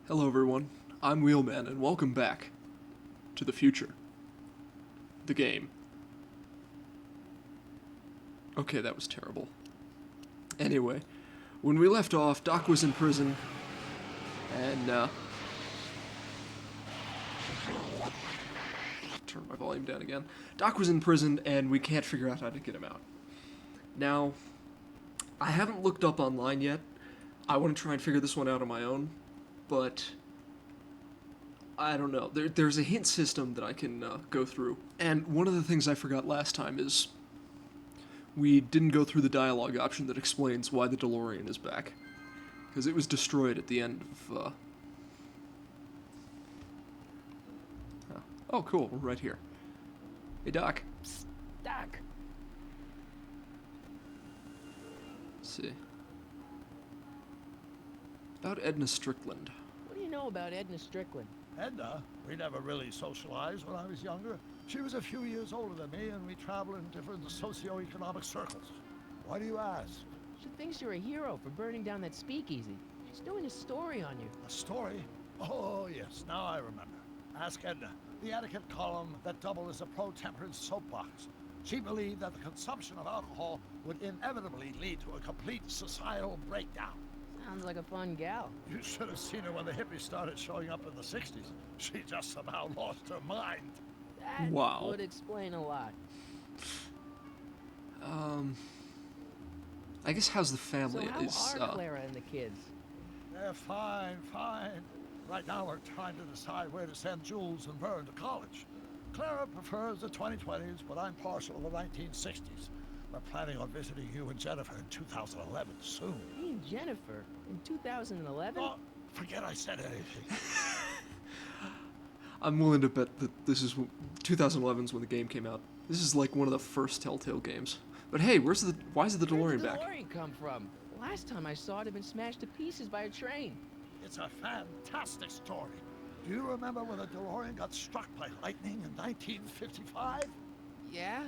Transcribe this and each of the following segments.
Hello everyone, I'm Wheelman and welcome back to the future. The game. Okay, that was terrible. Anyway, when we left off, Doc was in prison, and turn my volume down again. Doc was in prison and we can't figure out how to get him out. Now, I haven't looked up online yet. I want to try and figure this one out on my own, but I don't know. There's a hint system that I can go through. And one of the things I forgot last time is we didn't go through the dialogue option that explains why the DeLorean is back. Because it was destroyed at the end of... Oh, cool. We're right here. Hey, Doc. Psst, Doc. Let's see. About Edna Strickland. What do you know about Edna Strickland? Edna, we never really socialized when I was younger. She was a few years older than me, and we traveled in different socio-economic circles. Why do you ask? She thinks you're a hero for burning down that speakeasy. She's doing a story on you. A story? Oh, yes, now I remember. Ask Edna, the etiquette column that doubled as a pro-temperance soapbox. She believed that the consumption of alcohol would inevitably lead to a complete societal breakdown. Sounds like a fun gal. You should have seen her when the hippies started showing up in the 60s. She just somehow lost her mind. That Wow. would explain a lot. I guess how's the family? So how are Clara and the kids? They're fine, fine. Right now we're trying to decide where to send Jules and Vern to college. Clara prefers the 2020s, but I'm partial to the 1960s. We're planning on visiting you and Jennifer in 2011 soon. Me and Jennifer in 2011? Oh, forget I said anything. I'm willing to bet that this is 2011's when the game came out. This is like one of the first Telltale games. But hey, why is the DeLorean Where'd the back? DeLorean come from? Last time I saw it had been smashed to pieces by a train. It's a fantastic story. Do you remember when the DeLorean got struck by lightning in 1955? Yeah?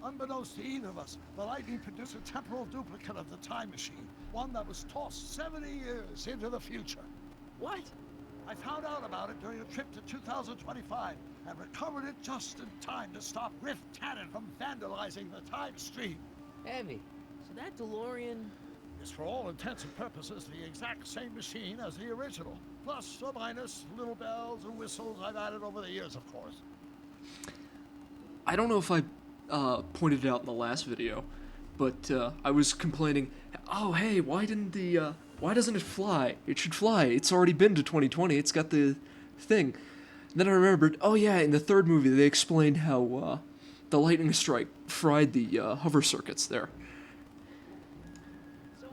Unbeknownst to either of us, the lightning produced a temporal duplicate of the time machine, one that was tossed 70 years into the future. What? I found out about it during a trip to 2025 and recovered it just in time to stop Riff Tannen from vandalizing the time stream. Heavy. So that DeLorean... It's for all intents and purposes the exact same machine as the original, plus or minus little bells and whistles I've added over the years, of course. I don't know if I pointed it out in the last video, but I was complaining, oh hey, why doesn't it fly? It should fly. It's already been to 2020. It's got the thing. And then I remembered, oh yeah, in the third movie they explained how the lightning strike fried the hover circuits there. So,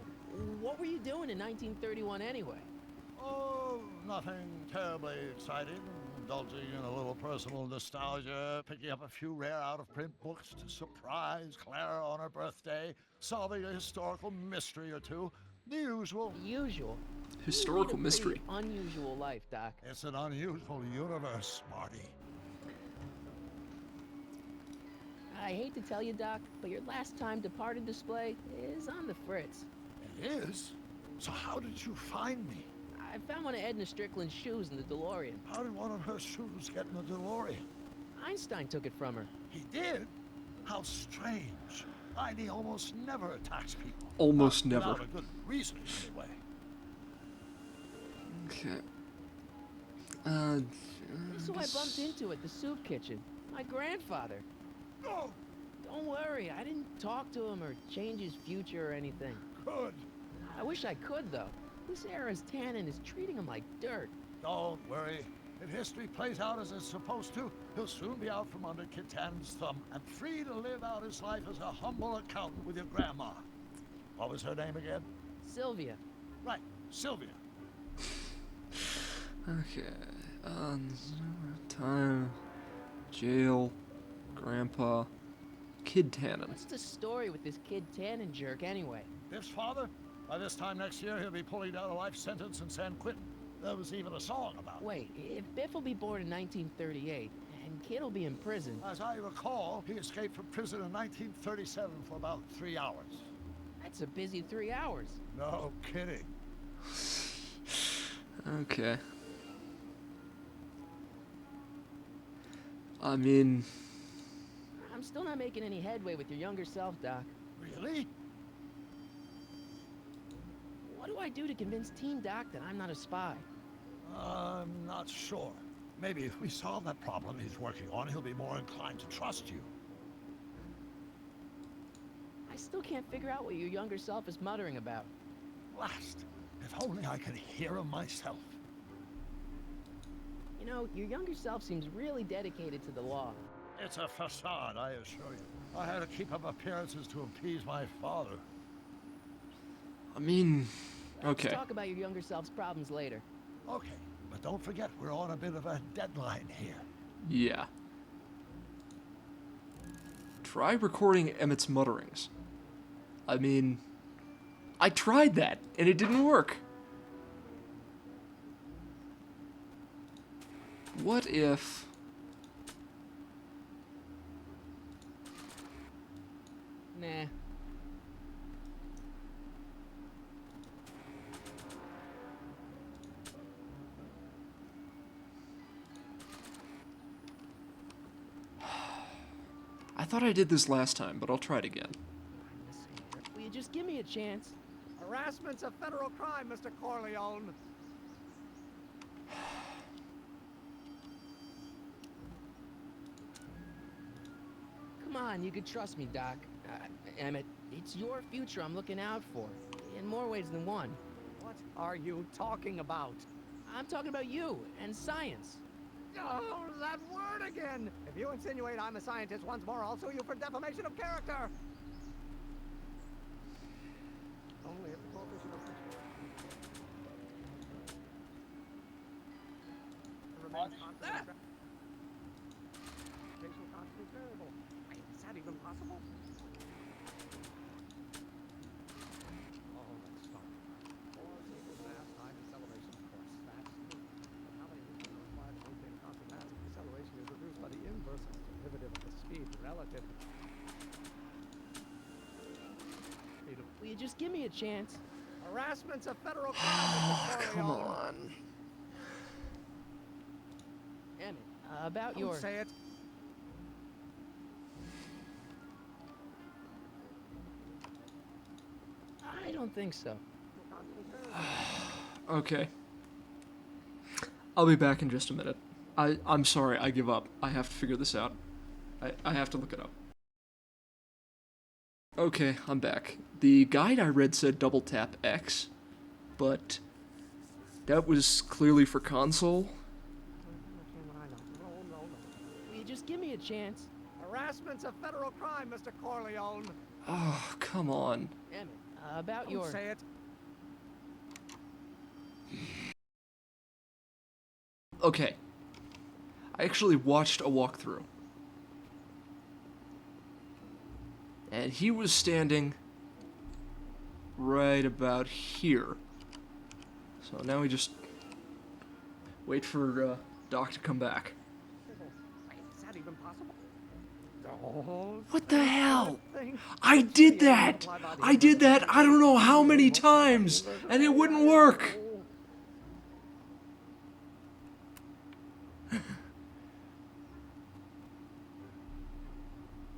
what were you doing in 1931 anyway? Oh, nothing terribly exciting. Indulging in a little personal nostalgia, picking up a few rare out-of-print books to surprise Clara on her birthday, solving a historical mystery or two. The usual. The usual. Historical You lead a mystery. pretty unusual life, Doc. It's an unusual universe, Marty. I hate to tell you, Doc, but your last time departed display is on the fritz. It is? So how did you find me? I found one of Edna Strickland's shoes in the DeLorean. How did one of her shoes get in the DeLorean? Einstein took it from her. He did? How strange. Heidi almost never attacks people. Almost Not never. without a good reason, anyway. Okay. Guess who I bumped into at the soup kitchen? My grandfather. Oh, Don't worry, I didn't talk to him or change his future or anything. good. I wish I could, though. This era's Tannen is treating him like dirt. Don't worry. If history plays out as it's supposed to, he'll soon be out from under Kit Tannen's thumb and free to live out his life as a humble accountant with your grandma. What was her name again? Sylvia. Right, Sylvia. Okay. Time, jail, grandpa, Kid Tannen. What's the story with this kid Tannen jerk, anyway? Biff's father? By this time next year, he'll be pulling down a life sentence in San Quentin. There was even a song about it. Wait, if Biff will be born in 1938, and Kid will be in prison, As I recall, he escaped from prison in 1937 for about 3 hours. that's a busy 3 hours. No kidding. Okay. I mean, I'm still not making any headway with your younger self, Doc. Really? What do I do to convince Teen Doc that I'm not a spy? I'm not sure. Maybe if we solve that problem he's working on, he'll be more inclined to trust you. I still can't figure out what your younger self is muttering about. Blast! If only I could hear him myself. You know, your younger self seems really dedicated to the law. It's a facade, I assure you. I had to keep up appearances to appease my father. I mean, okay. Let's talk about your younger self's problems later. Okay, but don't forget we're on a bit of a deadline here. Yeah. Try recording Emmett's mutterings. I mean, I tried that, and it didn't work. What if... Nah. I thought I did this last time, but I'll try it again. Will you just give me a chance? Harassment's a federal crime, Mr. Corleone. Come on, you could trust me, Doc. Emmett, it's your future I'm looking out for. In more ways than one. What are you talking about? I'm talking about you and science. Oh, that word again! If you insinuate I'm a scientist once more, I'll sue you for defamation of character. Only if the coefficient of remains constant. Gravitational constant is variable. Wait, is that even possible? Oh, let's start. Force equals mass times acceleration, of course. That's true. But how many reasons are required to maintain constant mass if the acceleration is reduced by the inverse of the derivative of the speed relative to speed of... Will you just give me a chance? Harassment's a federal crime, Mr. Come Corleone. on. Emmett, about Don't your... say it. I don't think so. Okay. I'll be back in just a minute. I'm sorry, I give up. I have to figure this out. I have to look it up. Okay, I'm back. The guide I read said double tap X, but that was clearly for console. Will you just give me a chance? Harassment's a federal crime, Mr. Corleone. Oh, come on. Emmett, about Don't your... say it. Okay. I actually watched a walkthrough. And he was standing right about here. So now we just wait for Doc to come back. Wait, is that even possible? Don't What the hell? think I did that! I did that I don't know how many times, and it wouldn't work!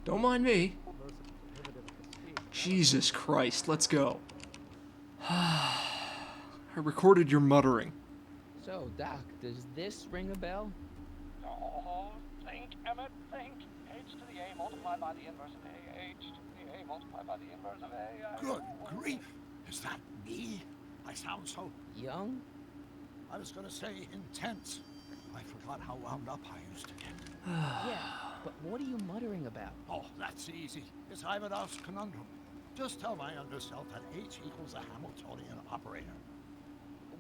Don't mind me. Jesus Christ, let's go. I recorded your muttering. So, Doc, does this ring a bell? Oh, think, Emmett, think. H to the A multiplied by the inverse of A. H to the A multiplied by the inverse of A. Good grief! Is that me? I sound so... Young? I was gonna say intense. I forgot how wound up I used to get. Yeah, but what are you muttering about? Oh, that's easy. It's Ivanhoe's conundrum. Just tell my younger self that H equals a Hamiltonian operator.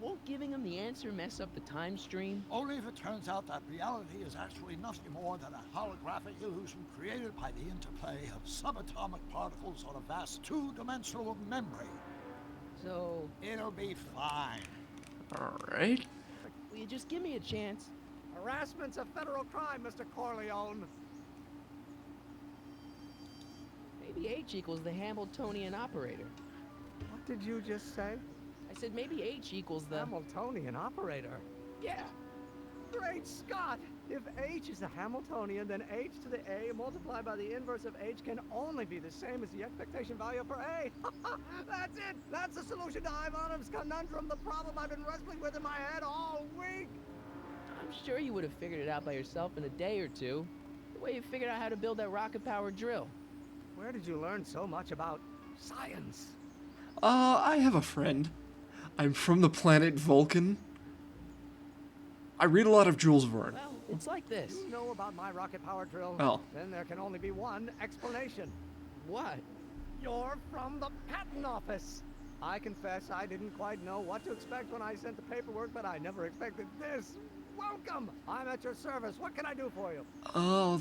Won't giving him the answer mess up the time stream? Only if it turns out that reality is actually nothing more than a holographic illusion created by the interplay of subatomic particles on a vast two-dimensional membrane. So, It'll be fine. Alright. will you just give me a chance? Harassment's a federal crime, Mr. Corleone. Maybe H equals the Hamiltonian operator. What did you just say? I said maybe H equals the... Hamiltonian operator. Yeah. Great Scott! If h is a Hamiltonian, then h to the a multiplied by the inverse of h can only be the same as the expectation value for a. That's it! That's the solution to Ivanov's conundrum, the problem I've been wrestling with in my head all week! I'm sure you would have figured it out by yourself in a day or two. The way you figured out how to build that rocket-powered drill. Where did you learn so much about science? I have a friend. I'm from the planet Vulcan. I read a lot of Jules Verne. Well, it's like this. You know about my rocket power drill? Oh. Then there can only be one explanation. What? You're from the patent office. I confess I didn't quite know what to expect when I sent the paperwork, but I never expected this. Welcome! I'm at your service. What can I do for you? Oh,